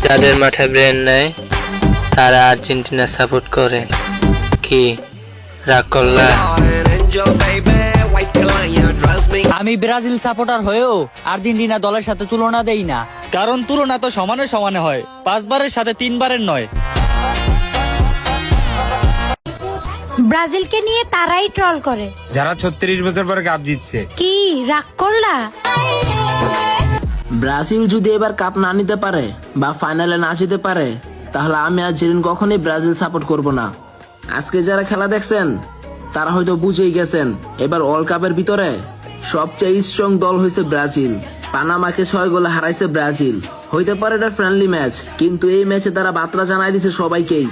যাদের মাথায় ব্রেন নাই তারা আর্জেন্টিনা সাপোর্ট করে। কি রাগ করলা? আমি ব্রাজিল সাপোর্টার হয়েও আর্জেন্টিনা দলের সাথে তুলনা দেই না, কারণ তুলনা তো সমানে সমানে হয়, 5 বারের সাথে 3 বারের নয়। ব্রাজিলকে নিয়ে তারাই ট্রল করে যারা 36 বছর পরে কাপ জিতছে। কি রাগ করলা? ব্রাজিল যদি এবার কাপ না নিতে পারে বা ফাইনালে না যেতে পারে তাহলে আমি আর জেরিন কখনোই ব্রাজিল সাপোর্ট করব না। আজকে যারা খেলা দেখছেন তারা হয়তো বুঝেই গেছেন এবার ওয়ার্ল্ড কাপের ভিতরে সবচেয়ে স্ট্রং দল হয়েছে ব্রাজিল। পানামাকে 6 গোলে হারাইছে ব্রাজিল। হইতে পারে এটা ফ্রেন্ডলি ম্যাচ, কিন্তু এই ম্যাচে তারা বার্তা জানাই দিছে সবাইকেই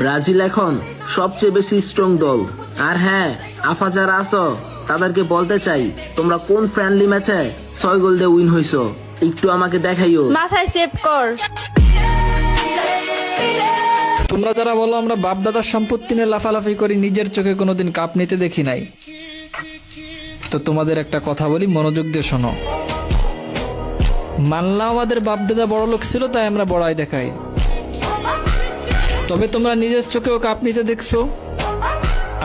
ব্রাজিল এখন সবচেয়ে বেশি স্ট্রং দল। আর হ্যাঁ, আফা যারা আছো তাদেরকে বলতে চাই, তোমরা কোন ফ্রেন্ডলি ম্যাচে 6 গোল দিয়ে উইন হইছো একটু আমাকে দেখাইও। মাথায় সেভ কর। তোমরা যারা বলো আমরা বাপ দাদার সম্পত্তি নিয়ে লাফালাফি করি, নিজের চোখে কোনোদিন কাপ নিতে দেখি নাই, তো তোমাদের একটা কথা বলি, মনোযোগ দিয়ে শোনো। মানলাম আমাদের বাপ দাদা বড় লোক ছিল তাই আমরা বড়াই দেখাই, তবে তোমরা নিজের চোখেও কাপ নিতে দেখছো,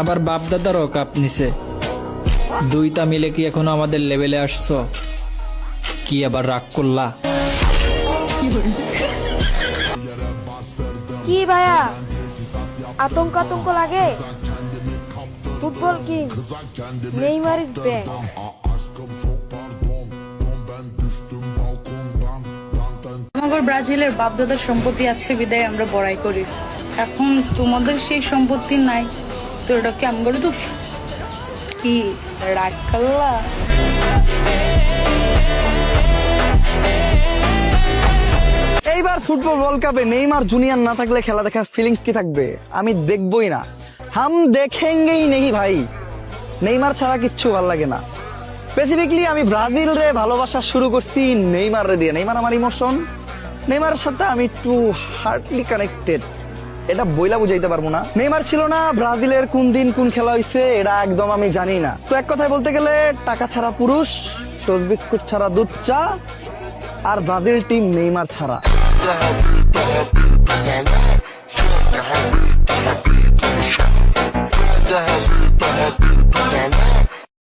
আবার বাপ দাদারও কাপ নিছে। দুইটা মিলে কি এখনো আমাদের লেভেলে আসছো? কি আবার রাগ করলা? কি ভাইয়া আতঙ্ক আতঙ্ক লাগে? Football king Neymar is back. আমাদের ব্রাজিলের বাপদাদার সম্পত্তি আছে বিদায় আমরা বড়াই করি, এখন তোমাদের সেই সম্পত্তি নাই, তো এটা কি আমার দোষ? কি রাগ করলা? এইবার ফুটবল ওয়ার্ল্ড কাপে নেইমার জুনিয়র না থাকলে খেলা দেখার ফিলিংস কি থাকবে? আমি দেখবই না, হাম দেখেঙ্গেই নেই ভাই। নেইমার ছাড়া কিচ্ছু ভালো লাগে না। স্পেসিফিকলি আমি ব্রাজিল রে ভালোবাসা শুরু করছি নেইমার রে দিয়ে। নেইমার আমার ইমোশন, নেইমারের সাথে আমি একটু হার্টলি কানেক্টেড, এটা বইলা বুঝাইতে পারবো না। নেইমার ছিল না ব্রাজিলের কোন দিন কোন খেলা হয়েছে এটা একদম আমি জানি না। তো এক কথায় বলতে গেলে টাকা ছাড়া পুরুষ, টোস্ট বিস্কুট ছাড়া দুধ চা, আর ব্রাজিল টিম নেইমার ছাড়া।